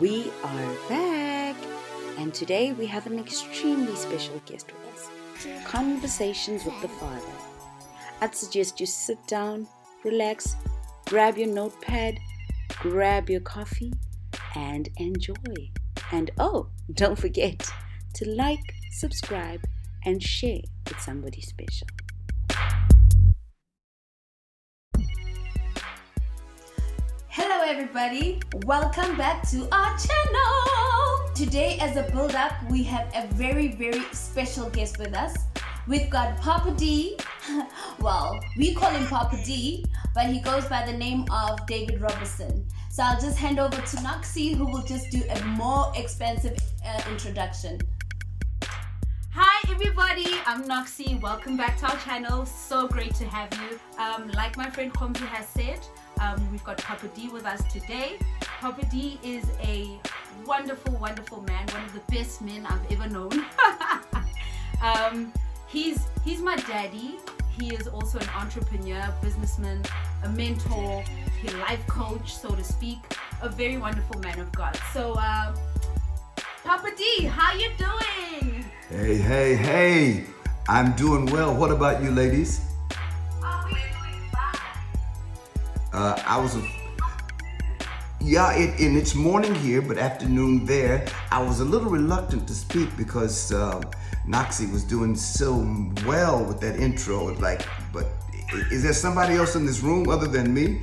We are back, and today we have an extremely special guest with us. Conversations with the Father. I'd suggest you sit down, relax, grab your notepad, grab your coffee, and enjoy. And oh, don't forget to like, subscribe, and share with somebody special. Hello everybody, welcome back to our channel. Today as a build up, we have a very special guest with us. We've got Papa D. Well, we call him Papa D, but he goes by the name of David Roberson. So I'll just hand over to Noxie, who will just do a more expansive introduction. Hi everybody, I'm Noxie. Welcome back to our channel. So great to have you. Like my friend Khomzi has said, we've got Papa D with us today. Papa D is a wonderful man, one of the best men I've ever known. He's my daddy. He is also an entrepreneur, businessman, a mentor, a life coach, so to speak, a very wonderful man of God. So, Papa D, how you doing? Hey, I'm doing well. What about you ladies? Oh, we're doing fine. It's morning here, but afternoon there. I was a little reluctant to speak because Noxie was doing so well with that intro. But is there somebody else in this room other than me?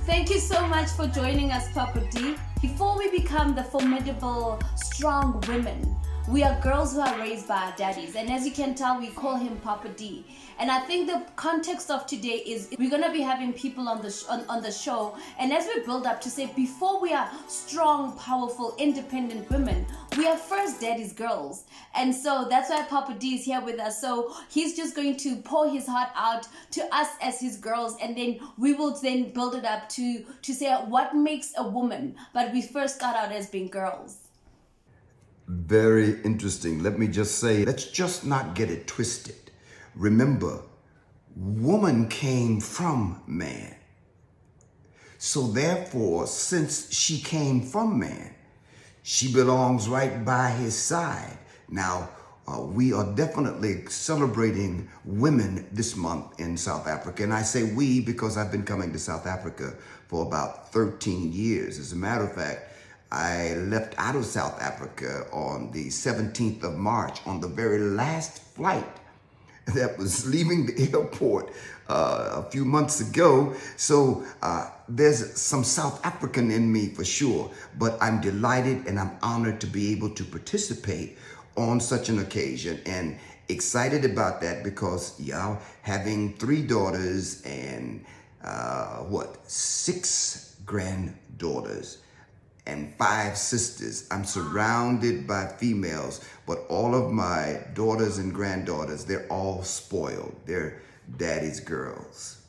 Thank you so much for joining us, Papa D. Before we become the formidable, strong women, we are girls who are raised by our daddies. And as you can tell, we call him Papa D. And I think the context of today is we're going to be having people on the show. And as we build up to say, before we are strong, powerful, independent women, we are first daddy's girls. And so that's why Papa D is here with us. So he's just going to pour his heart out to us as his girls. And then we will then build it up to say what makes a woman. But we first got out as being girls. Very interesting. Let me just say, let's just not get it twisted. Remember, woman came from man. So therefore, since she came from man, she belongs right by his side. Now, we are definitely celebrating women this month in South Africa. And I say we because I've been coming to South Africa for about 13 years. As a matter of fact, I left out of South Africa on the 17th of March on the very last flight that was leaving the airport a few months ago. So there's some South African in me for sure, but I'm delighted and I'm honored to be able to participate on such an occasion and excited about that because having 3 daughters and 6 granddaughters and 5 sisters. I'm surrounded by females, but all of my daughters and granddaughters, they're all spoiled. They're daddy's girls.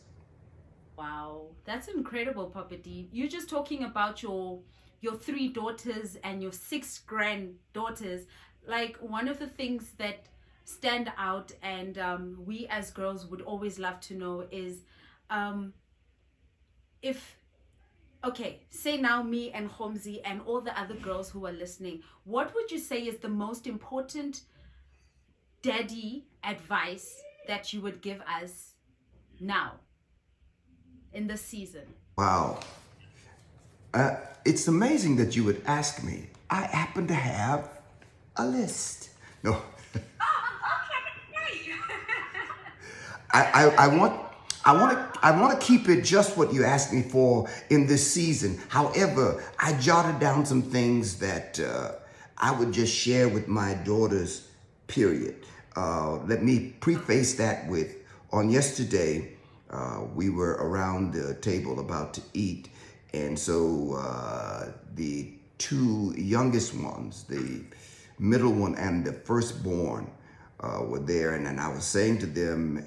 Wow, that's incredible, Papa D. You're just talking about your 3 daughters and your 6 granddaughters. Like, one of the things that stand out and we as girls would always love to know is okay, say now me and Khomzi and all the other girls who are listening, what would you say is the most important daddy advice that you would give us now in this season? Wow. It's amazing that you would ask me. I happen to have a list. No. I want to keep it just what you asked me for in this season. However, I jotted down some things that I would just share with my daughters, period. Let me preface that with, on yesterday, we were around the table about to eat. And so the 2 youngest ones, the middle one and the firstborn, were there. And then I was saying to them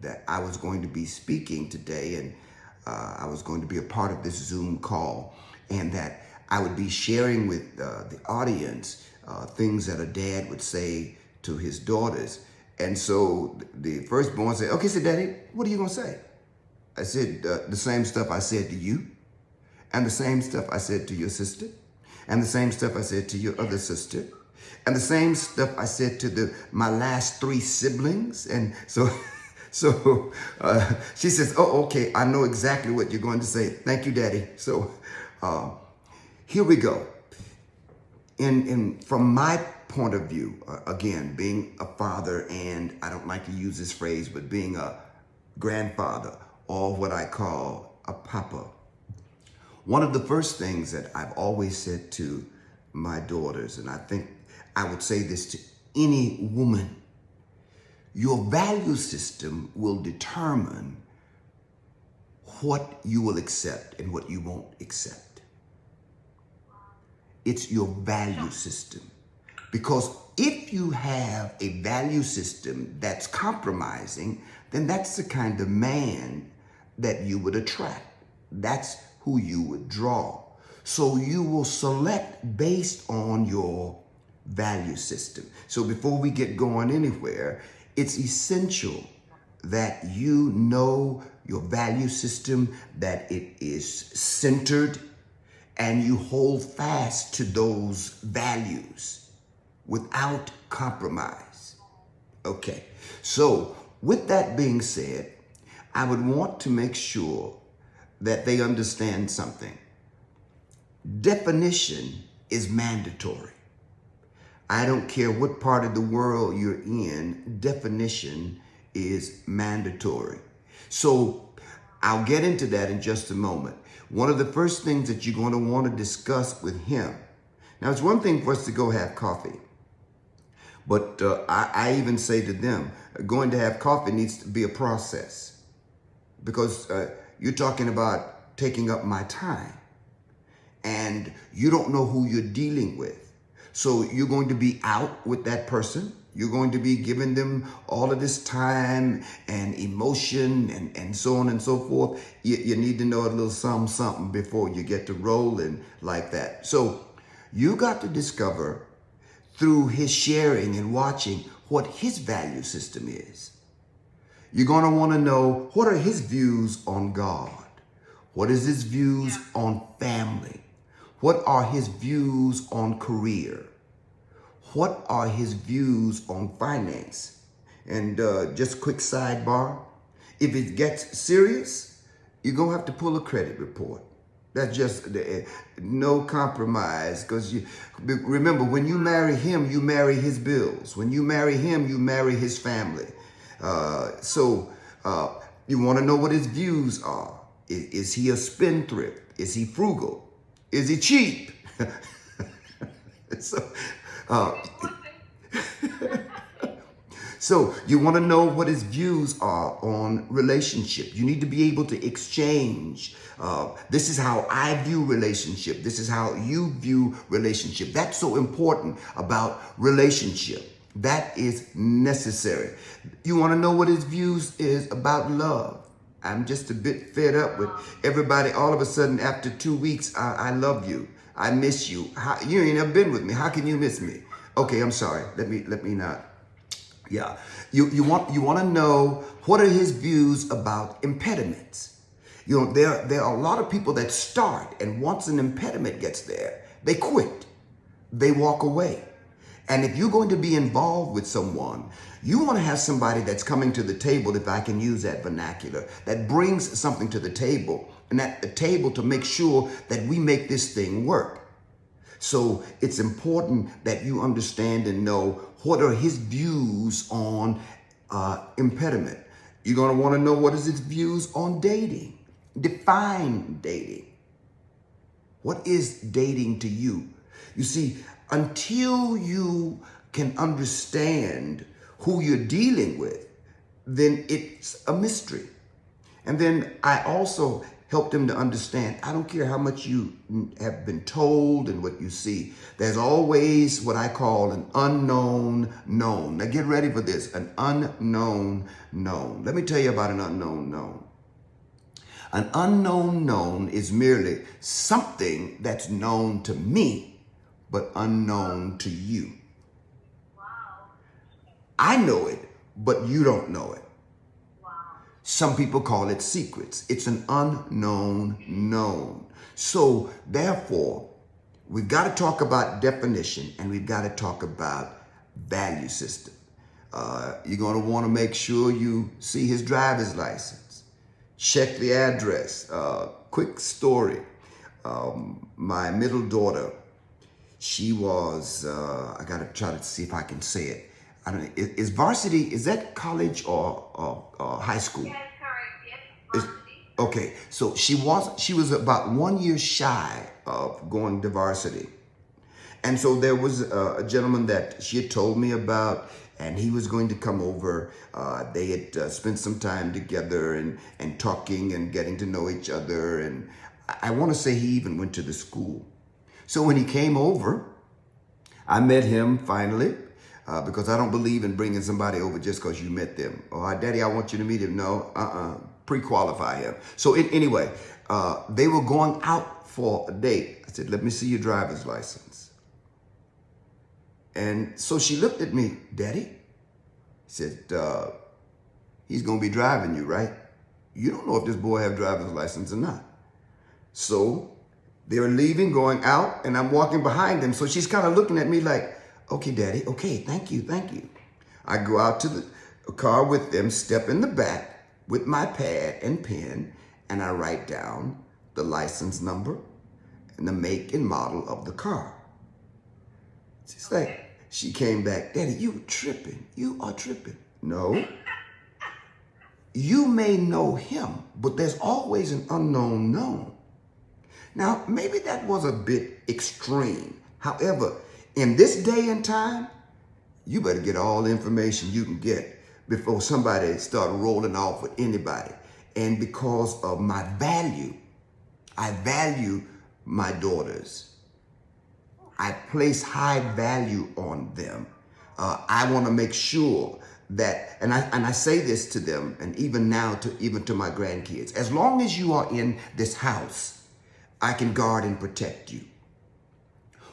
that I was going to be speaking today and I was going to be a part of this Zoom call, and that I would be sharing with the audience things that a dad would say to his daughters. And so the firstborn said, okay, said, Daddy, what are you going to say? I said, the same stuff I said to you, and the same stuff I said to your sister, and the same stuff I said to your other sister, and the same stuff I said to my last 3 siblings. And so she says, oh, okay, I know exactly what you're going to say. Thank you, Daddy. So here we go. From my point of view, again, being a father, and I don't like to use this phrase, but being a grandfather, or what I call a papa, one of the first things that I've always said to my daughters, and I think I would say this to any woman, your value system will determine what you will accept and what you won't accept. It's your value system. Because if you have a value system that's compromising, then that's the kind of man that you would attract. That's who you would draw. So you will select based on your value system. So before we get going anywhere, it's essential that you know your value system, that it is centered, and you hold fast to those values without compromise. Okay, so with that being said, I would want to make sure that they understand something. Definition is mandatory. I don't care what part of the world you're in, definition is mandatory. So I'll get into that in just a moment. One of the first things that you're going to want to discuss with him. Now, it's one thing for us to go have coffee, but I even say to them, going to have coffee needs to be a process, because you're talking about taking up my time, and you don't know who you're dealing with. So you're going to be out with that person. You're going to be giving them all of this time and emotion and so on and so forth. You need to know a little something before you get to rolling like that. So you got to discover through his sharing and watching what his value system is. You're going to want to know, what are his views on God? What is his views on family? What are his views on career? What are his views on finance? And just quick sidebar, if it gets serious, you're going to have to pull a credit report. That's just no compromise, because remember, when you marry him, you marry his bills. When you marry him, you marry his family. So you want to know what his views are. Is he a spendthrift? Is he frugal? Is he cheap? So you want to know what his views are on relationship. You need to be able to exchange. This is how I view relationship. This is how you view relationship. That's so important about relationship. That is necessary. You want to know what his views is about love. I'm just a bit fed up with everybody. All of a sudden, after 2 weeks, I love you. I miss you. You ain't never been with me. How can you miss me? Okay, I'm sorry. Let me not. Yeah. You want to know, what are his views about impediments? You know, there are a lot of people that start, and once an impediment gets there, they quit. They walk away. And if you're going to be involved with someone, you want to have somebody that's coming to the table, if I can use that vernacular, that brings something to the table, and at the table to make sure that we make this thing work. So it's important that you understand and know, what are his views on impediment. You're going to want to know, what is his views on dating. Define dating. What is dating to you? You see, until you can understand who you're dealing with, then it's a mystery. And then I also help them to understand, I don't care how much you have been told and what you see, there's always what I call an unknown known. Now get ready for this, an unknown known. Let me tell you about an unknown known. An unknown known is merely something that's known to me, but unknown to you. I know it, but you don't know it. Some people call it secrets. It's an unknown known. So therefore, we've got to talk about definition, and we've got to talk about value system. You're going to want to make sure you see his driver's license. Check the address. Quick story. My middle daughter, she was, I got to try to see if I can say it. I don't know, is varsity, is that college or high school? Yes, correct. Yes, varsity. Okay, so she was about 1 year shy of going to varsity. And so there was a gentleman that she had told me about, and he was going to come over. They had spent some time together and talking and getting to know each other. And I want to say he even went to the school. So when he came over, I met him finally, because I don't believe in bringing somebody over just because you met them. Oh, Daddy, I want you to meet him. No, pre-qualify him. So anyway, they were going out for a date. I said, let me see your driver's license. And so she looked at me, Daddy, said, he's going to be driving you, right? You don't know if this boy have driver's license or not. So they were leaving, going out, and I'm walking behind them. So she's kind of looking at me like, okay, Daddy, okay, thank you. I go out to the car with them, step in the back with my pad and pen, and I write down the license number and the make and model of the car. She's like, she came back, Daddy, you tripping. You are tripping. No. You may know him, but there's always an unknown known. Now, maybe that was a bit extreme. However, in this day and time, you better get all the information you can get before somebody start rolling off with anybody. And because of my value, I value my daughters. I place high value on them. I want to make sure that, and I say this to them, and even now even to my grandkids, as long as you are in this house, I can guard and protect you.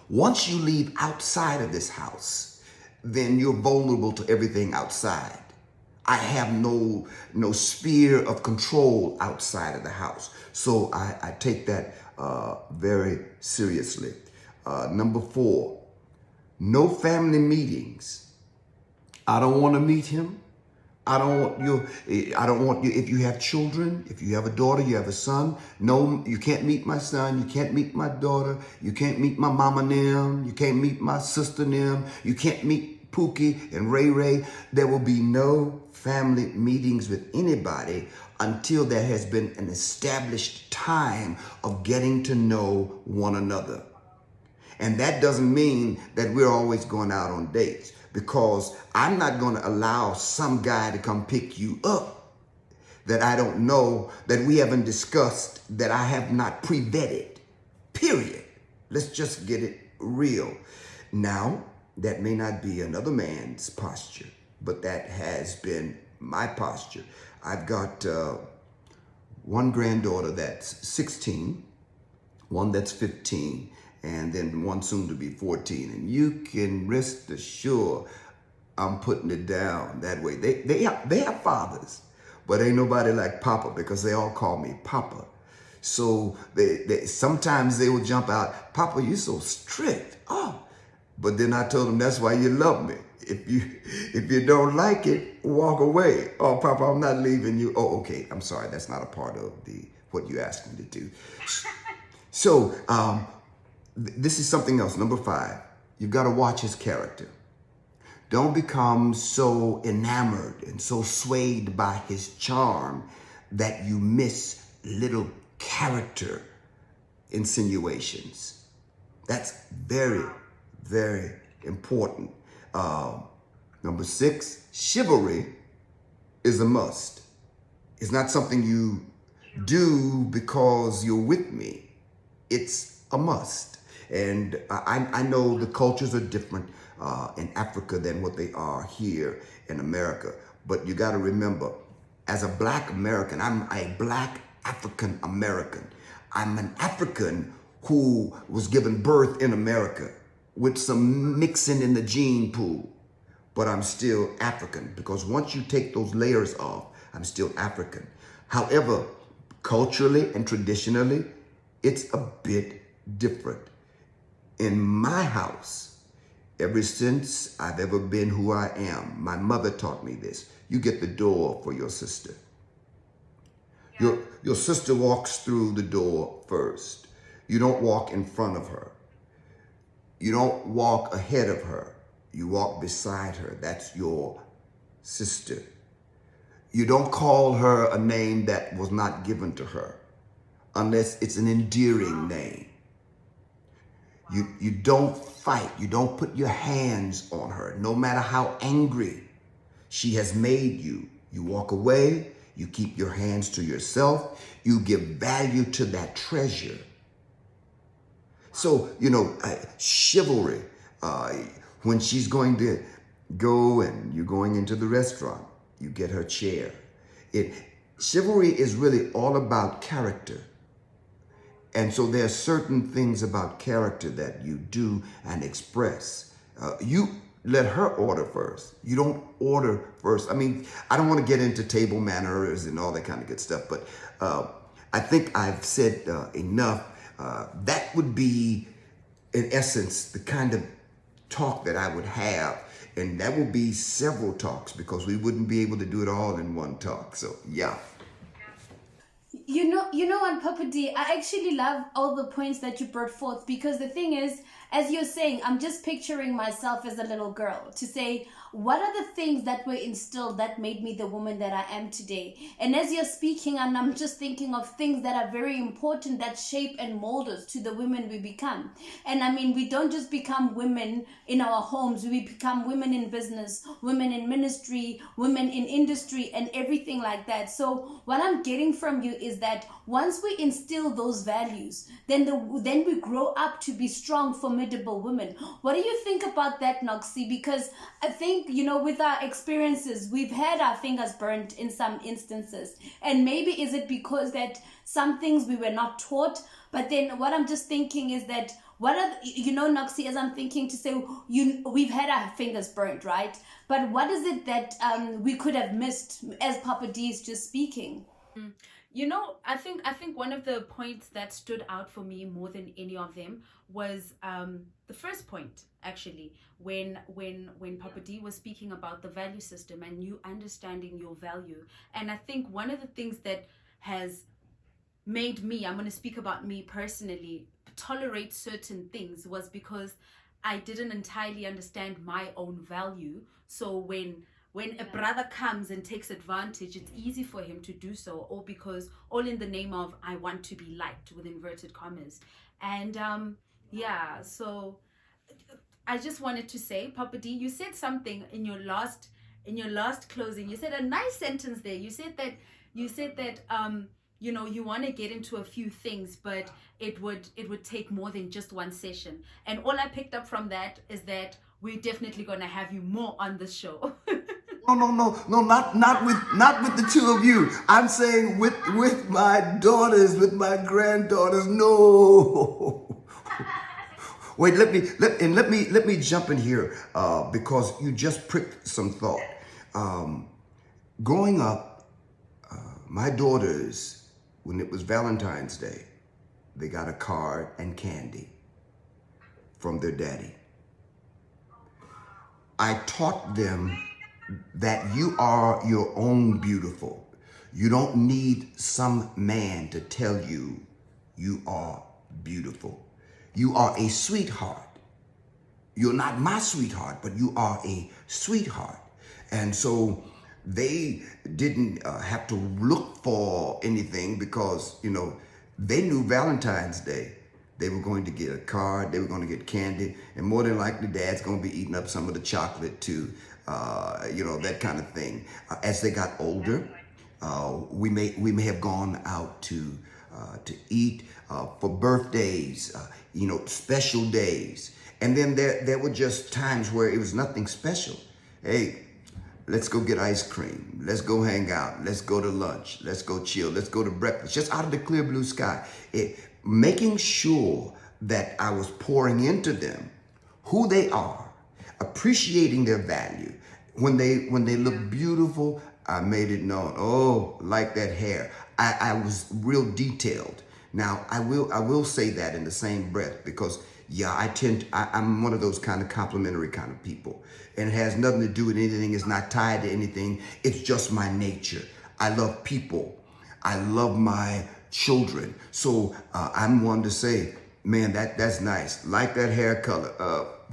Once you leave outside of this house, then you're vulnerable to everything outside. I have no sphere of control outside of the house. So I take that very seriously. Number 4, no family meetings. I don't want to meet him. I don't want you, if you have children, if you have a daughter, you have a son, no, you can't meet my son, you can't meet my daughter, you can't meet my mama and them, you can't meet my sister and them, you can't meet Pookie and Ray Ray. There will be no family meetings with anybody until there has been an established time of getting to know one another. And that doesn't mean that we're always going out on dates, because I'm not going to allow some guy to come pick you up that I don't know, that we haven't discussed, that I have not pre-vetted, period. Let's just get it real. Now, that may not be another man's posture, but that has been my posture. I've got one granddaughter that's 16, one that's 15, and then one soon to be 14. And you can rest assured I'm putting it down that way. They have fathers, but ain't nobody like Papa, because they all call me Papa. So they sometimes they will jump out, Papa, you so strict. Oh, but then I told them, that's why you love me. If you don't like it, walk away. Oh, Papa, I'm not leaving you. Oh, okay, I'm sorry. That's not a part of what you asked me to do. So this is something else. Number 5, you've got to watch his character. Don't become so enamored and so swayed by his charm that you miss little character insinuations. That's very, very important. Number 6, chivalry is a must. It's not something you do because you're with me. It's a must. And I know the cultures are different in Africa than what they are here in America. But you got to remember, as a Black American, I'm a Black African American. I'm an African who was given birth in America with some mixing in the gene pool. but I'm still African, because once you take those layers off, I'm still African. However, culturally and traditionally, it's a bit different. In my house, ever since I've ever been who I am, my mother taught me this. You get the door for your sister. Your sister walks through the door first. You don't walk in front of her. You don't walk ahead of her. You walk beside her. That's your sister. You don't call her a name that was not given to her, unless it's an endearing name. You don't fight. You don't put your hands on her, no matter how angry she has made you. You walk away. You keep your hands to yourself. You give value to that treasure. So, chivalry, when she's going to go and you're going into the restaurant, you get her chair. Chivalry is really all about character. And so there are certain things about character that you do and express. You let her order first. You don't order first. I mean, I don't want to get into table manners and all that kind of good stuff, but I think I've said enough. That would be, in essence, the kind of talk that I would have. And that will be several talks, because we wouldn't be able to do it all in one talk. So, yeah. You know what, Papa D, I actually love all the points that you brought forth, because the thing is, as you're saying, I'm just picturing myself as a little girl to say, what are the things that were instilled that made me the woman that I am today? And as you're speaking, and I'm just thinking of things that are very important that shape and mold us to the women we become. And I mean, we don't just become women in our homes, we become women in business, women in ministry, women in industry, and everything like that. So what I'm getting from you is that once we instill those values, then we grow up to be strong, formidable women. What do you think about that, Noxie? Because I think, with our experiences, we've had our fingers burnt in some instances. And maybe is it because that some things we were not taught? But then what I'm just thinking is that, Noxie, as I'm thinking to say, we've had our fingers burnt, right? But what is it that we could have missed, as Papa D is just speaking? I think one of the points that stood out for me more than any of them was the first point, actually, when Papa D was speaking about the value system and you understanding your value. And I think one of the things that has made me, I'm going to speak about me personally, tolerate certain things was because I didn't entirely understand my own value. So when a brother comes and takes advantage, it's easy for him to do so, all in the name of, I want to be liked, with inverted commas. And so I just wanted to say, Papa D, you said something in your last closing. You said a nice sentence there. You said that you want to get into a few things, but it would take more than just one session. And all I picked up from that is that we're definitely going to have you more on the show. No, not with the two of you. I'm saying with my daughters, with my granddaughters. No. Wait, let me jump in here because you just pricked some thought. Growing up, my daughters, when it was Valentine's Day, they got a card and candy from their daddy. I taught them that you are your own beautiful. You don't need some man to tell you you are beautiful. You are a sweetheart. You're not my sweetheart, but you are a sweetheart. And so they didn't have to look for anything because, they knew Valentine's Day. They were going to get a card, they were going to get candy, and more than likely Dad's going to be eating up some of the chocolate too, that kind of thing. As they got older, we may have gone out to eat for birthdays, special days. And then there were just times where it was nothing special. Hey, let's go get ice cream. Let's go hang out. Let's go to lunch. Let's go chill. Let's go to breakfast. Just out of the clear blue sky. Making sure that I was pouring into them who they are, appreciating their value. When they look beautiful, I made it known. Oh, like that hair. I was real detailed. Now I will say that in the same breath because yeah, I'm one of those kind of complimentary kind of people. And it has nothing to do with anything. It's not tied to anything. It's just my nature. I love people. I love my children. So I'm one to say, man, that's nice. Like that hair color.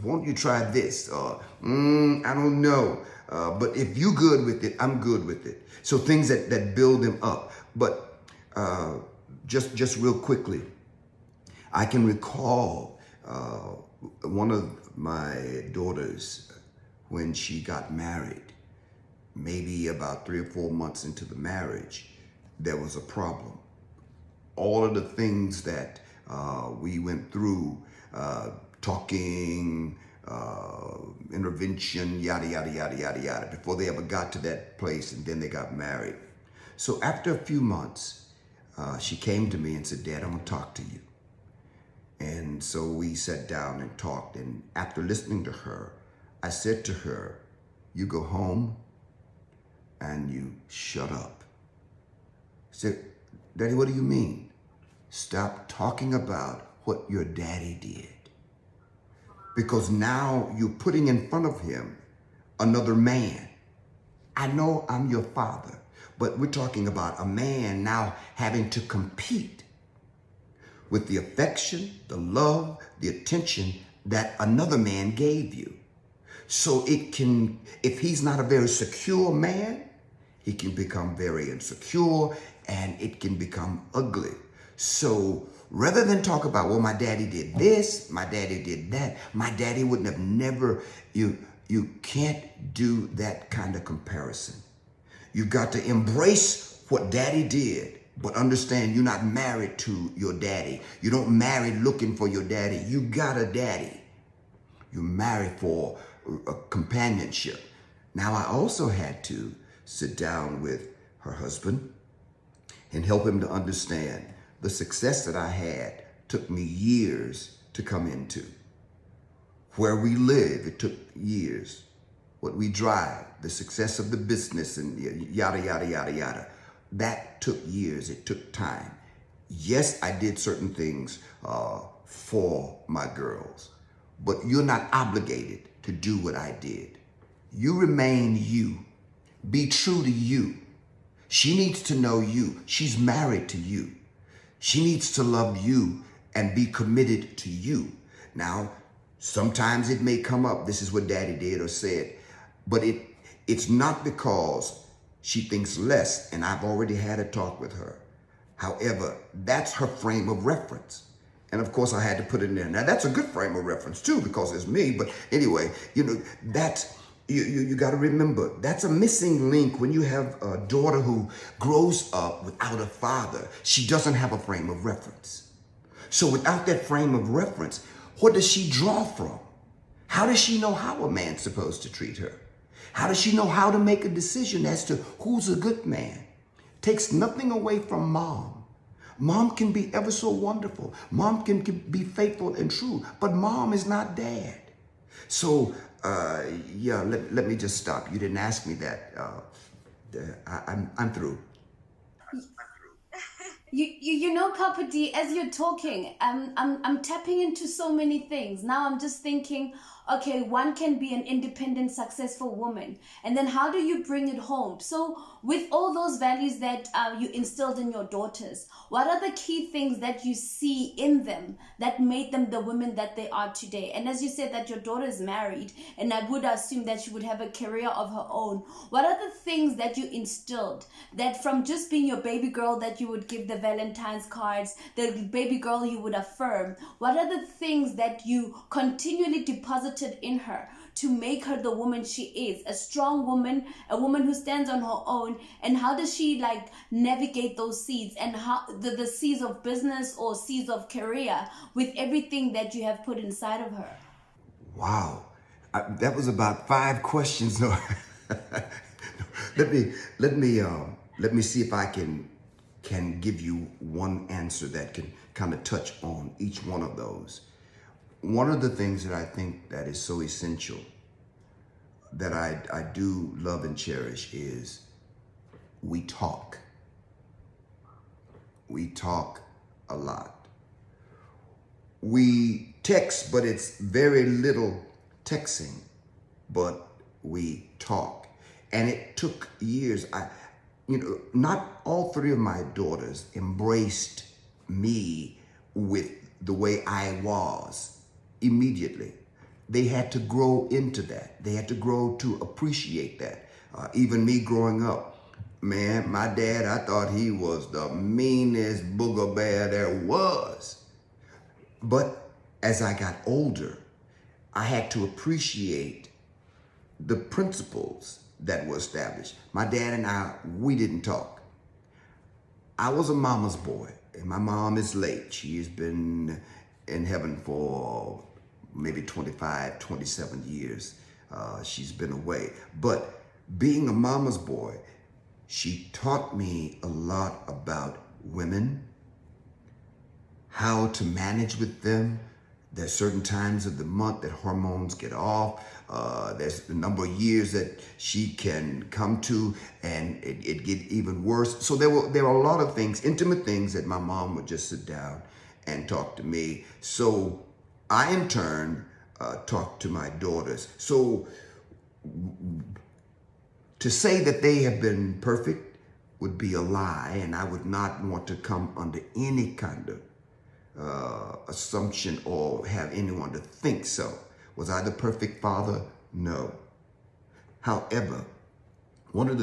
Won't you try this? I don't know. But if you good with it, I'm good with it. So things that build them up. But just real quickly, I can recall one of my daughters when she got married, maybe about 3 or 4 months into the marriage, there was a problem. All of the things that we went through, talking, intervention, yada, yada, yada, yada, yada, before they ever got to that place, and then they got married. So after a few months, she came to me and said, Dad, I want to talk to you. And so we sat down and talked, and after listening to her, I said to her, you go home and you shut up. I said, Daddy, what do you mean? Stop talking about what your daddy did. Because now you're putting in front of him another man. I know I'm your father, but we're talking about a man now having to compete with the affection, the love, the attention that another man gave you. So it can, if he's not a very secure man, he can become very insecure and it can become ugly. So rather than talk about, well, my daddy did this, my daddy did that, my daddy wouldn't have never, you can't do that kind of comparison. You've got to embrace what daddy did, but understand you're not married to your daddy. You don't marry looking for your daddy. You got a daddy. You're married for a companionship. Now, I also had to sit down with her husband and help him to understand the success that I had took me years to come into. Where we live, it took years. What we drive, the success of the business and yada, yada, yada, yada. That took years, it took time. Yes, I did certain things for my girls, but you're not obligated to do what I did. You remain you. Be true to you. She needs to know you. She's married to you. She needs to love you and be committed to you. Now, sometimes it may come up, this is what daddy did or said, but it's not because she thinks less, and I've already had a talk with her. However, that's her frame of reference. And of course, I had to put it in there. Now, that's a good frame of reference too, because it's me. But anyway, that's, you got to remember, that's a missing link when you have a daughter who grows up without a father. She doesn't have a frame of reference. So without that frame of reference, what does she draw from? How does she know how a man's supposed to treat her? How does she know how to make a decision as to who's a good man? Takes nothing away from mom. Mom can be ever so wonderful. Mom can be faithful and true, but mom is not dad. So, let me just stop. You didn't ask me that. I'm through. You know, Papa D, as you're talking, I'm tapping into so many things. Now I'm just thinking, okay, one can be an independent, successful woman. And then how do you bring it home? So with all those values that you instilled in your daughters, what are the key things that you see in them that made them the women that they are today? And as you said that your daughter is married, and I would assume that she would have a career of her own. What are the things that you instilled that from just being your baby girl that you would give the Valentine's cards, the baby girl you would affirm? What are the things that you continually deposited in her to make her the woman she is, a strong woman, a woman who stands on her own? And how does she navigate those seeds and how the seeds of business or seeds of career with everything that you have put inside of her? Wow, that was about 5 questions. No, let me see if I can give you one answer that can kind of touch on each one of those. One of the things that I think that is so essential that I do love and cherish is we talk. We talk a lot. We text, but it's very little texting, but we talk. And it took years. Not all three of my daughters embraced me with the way I was immediately. They had to grow into that. They had to grow to appreciate that. Even me growing up, man, my dad, I thought he was the meanest booger bear there was. But as I got older, I had to appreciate the principles that were established. My dad and I, we didn't talk. I was a mama's boy, and my mom is late. She has been in heaven for maybe 25, 27 years. She's been away. But being a mama's boy, she taught me a lot about women, how to manage with them. There's certain times of the month that hormones get off. There's a number of years that she can come to, and it get even worse. So there were a lot of things, intimate things, that my mom would just sit down and talk to me. So I, in turn, talk to my daughters. So to say that they have been perfect would be a lie, and I would not want to come under any kind of assumption or have anyone to think so. Was I the perfect father? No. However, one of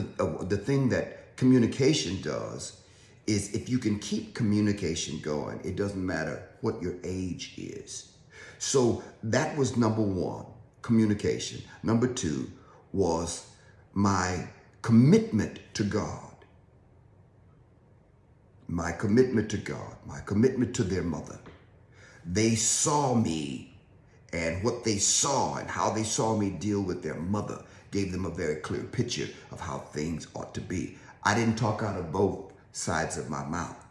the thing that communication does is, if you can keep communication going, it doesn't matter what your age is. So that was number one, communication. Number two was my commitment to God. My commitment to God, my commitment to their mother. They saw me, and what they saw and how they saw me deal with their mother gave them a very clear picture of how things ought to be. I didn't talk out of both sides of my mouth.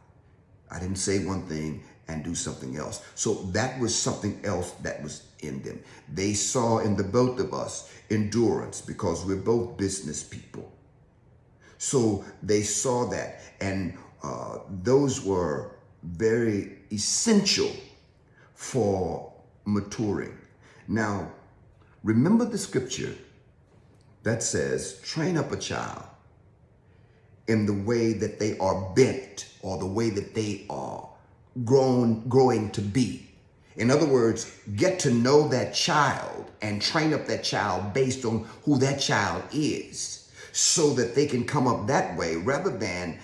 I didn't say one thing and do something else. So that was something else that was in them. They saw in the both of us endurance, because we're both business people. So they saw that, and those were very essential for maturing. Now, remember the scripture that says, train up a child in the way that they are bent, or the way that they are growing to be. In other words, get to know that child and train up that child based on who that child is, so that they can come up that way, rather than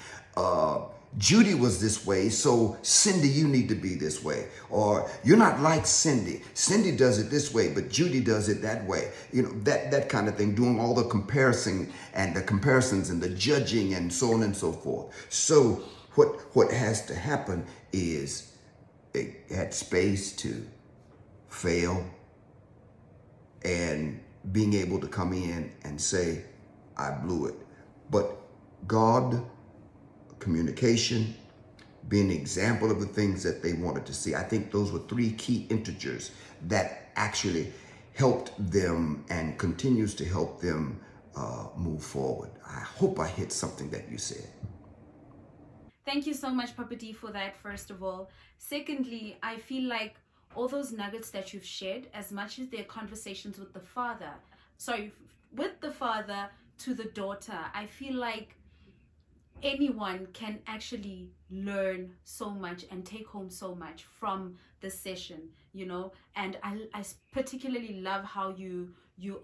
Judy was this way, so Cindy, you need to be this way. Or you're not like Cindy. Cindy does it this way, but Judy does it that way. That kind of thing, doing all the comparison and the comparisons and the judging and so on and so forth. So what has to happen is, it had space to fail, and being able to come in and say, I blew it. But God, communication, being an example of the things that they wanted to see. I think those were three key integers that actually helped them and continues to help them move forward. I hope I hit something that you said. Thank you so much, Papa D, for that, first of all. Secondly, I feel like all those nuggets that you've shared, as much as they're conversations with the father, with the father to the daughter, I feel like anyone can actually learn so much and take home so much from the session, and I particularly love how you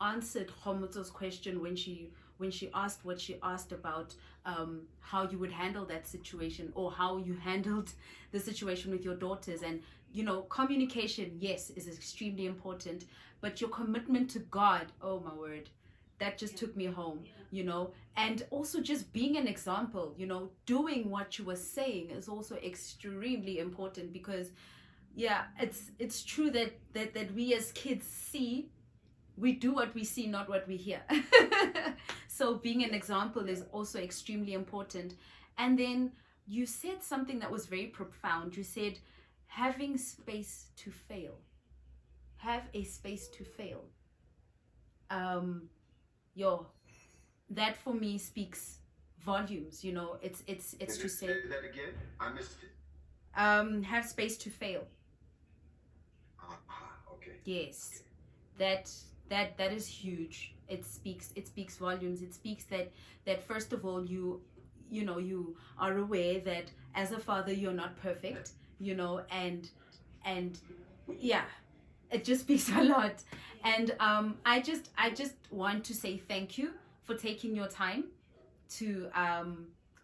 answered Homoto's question when she asked what she asked about how you would handle that situation, or how you handled the situation with your daughters. And communication, yes, is extremely important, but your commitment to God, oh my word, that just took me home, and also just being an example, doing what you were saying is also extremely important, because it's true that we as kids we do what we see, not what we hear. So being an example is also extremely important. And then you said something that was very profound. You said, having space to fail. Have a space to fail. yo, that for me speaks volumes. You know, it's to say that again. I missed it. have space to fail. Okay. Yes, that is huge. It speaks volumes. It speaks that first of all, you know, you are aware that as a father you're not perfect, you know, and yeah, it just speaks a lot. And I just want to say thank you for taking your time to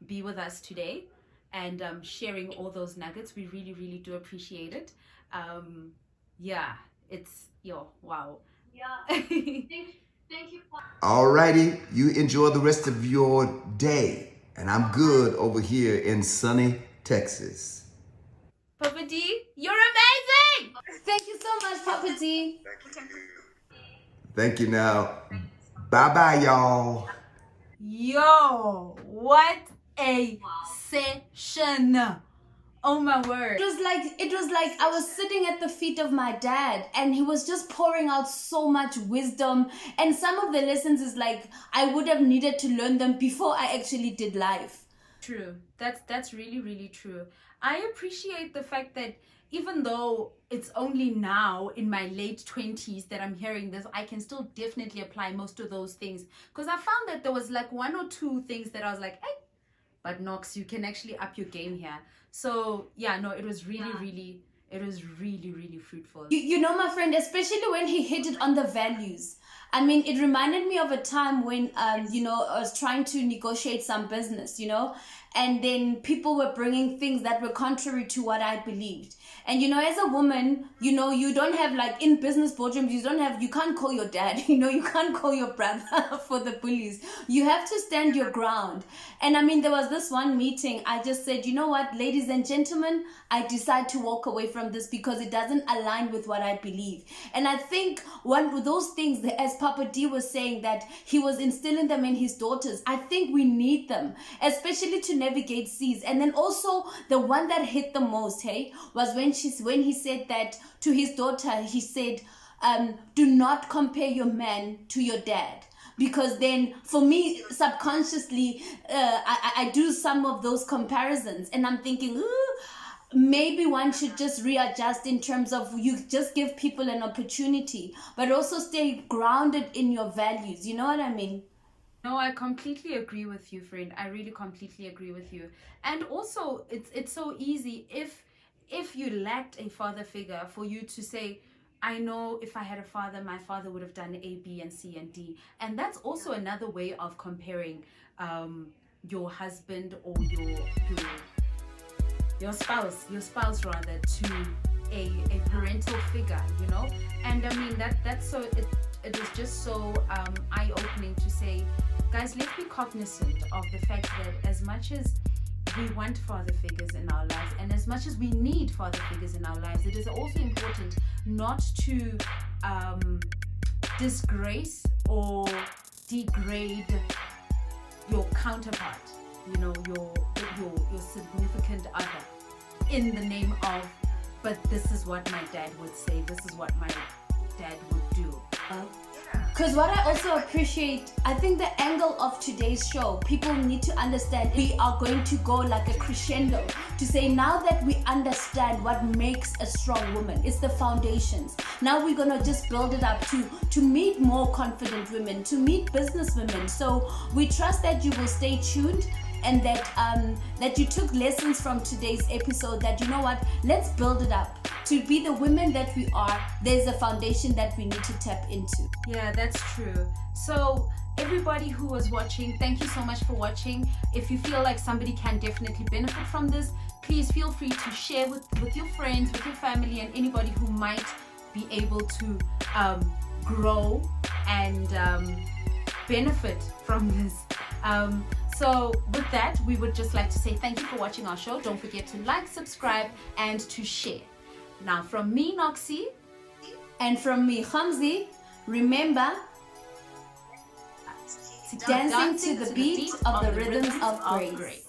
be with us today and sharing all those nuggets. We really do appreciate it. Yeah, it's wow. Yeah. Thank you. Alrighty, you enjoy the rest of your day. And I'm good over here in sunny Texas. Papa D, you're amazing. Thank you so much, Papa D. Thank you now. Bye-bye, y'all. Yo, what a session. Oh my word. It was like I was sitting at the feet of my dad and he was just pouring out so much wisdom, and some of the lessons is like I would have needed to learn them before I actually did life. True. That's really true. I appreciate the fact that even though it's only now in my late 20s that I'm hearing this, I can still definitely apply most of those things, because I found that there was like one or two things that I was like, hey, but Knox, you can actually up your game here. So yeah, no, it was really fruitful. You know, my friend, especially when he hit it on the values. I mean, it reminded me of a time when, you know, I was trying to negotiate some business, you know, and then people were bringing things that were contrary to what I believed. And, you know, as a woman, you know, you don't have, like, in business boardrooms, you can't call your dad, you know, you can't call your brother for the bullies. You have to stand your ground. And I mean, there was this one meeting, I just said, you know what, ladies and gentlemen, I decide to walk away from this because it doesn't align with what I believe. And I think one of those things, as Papa D was saying, that he was instilling them in his daughters, I think we need them, especially to navigate seas. And then also the one that hit the most, hey, was when he said that to his daughter, he said, do not compare your man to your dad. Because then for me, subconsciously, I do some of those comparisons and I'm thinking, ooh, maybe one should just readjust in terms of you just give people an opportunity, but also stay grounded in your values. You know what I mean? No, I completely agree with you, friend. I really completely agree with you. And also, it's so easy if you lacked a father figure for you to say, I know if I had a father, my father would have done A, B, and C, and D. And that's also another way of comparing your husband or your spouse rather, to a parental figure, you know. And I mean that's so it is just so eye-opening to say, guys, let's be cognizant of the fact that as much as we want father figures in our lives and as much as we need father figures in our lives, it is also important not to disgrace or degrade your counterpart, you know, your significant other, in the name of, but this is what my dad would say, this is what my dad would do. Because what I also appreciate, I think the angle of today's show, people need to understand we are going to go like a crescendo to say, now that we understand what makes a strong woman, it's the foundations. Now we're going to just build it up to meet more confident women, to meet business women. So we trust that you will stay tuned and that you took lessons from today's episode, that, you know what, let's build it up. To be the women that we are, there's a foundation that we need to tap into. Yeah, that's true. So everybody who was watching, thank you so much for watching. If you feel like somebody can definitely benefit from this, please feel free to share with your friends, with your family, and anybody who might be able to grow and benefit from this. So with that, we would just like to say thank you for watching our show. Don't forget to like, subscribe, and to share. Now, from me, Noxie, and from me, Hamzi, remember, dancing to the beat of the rhythms of grace.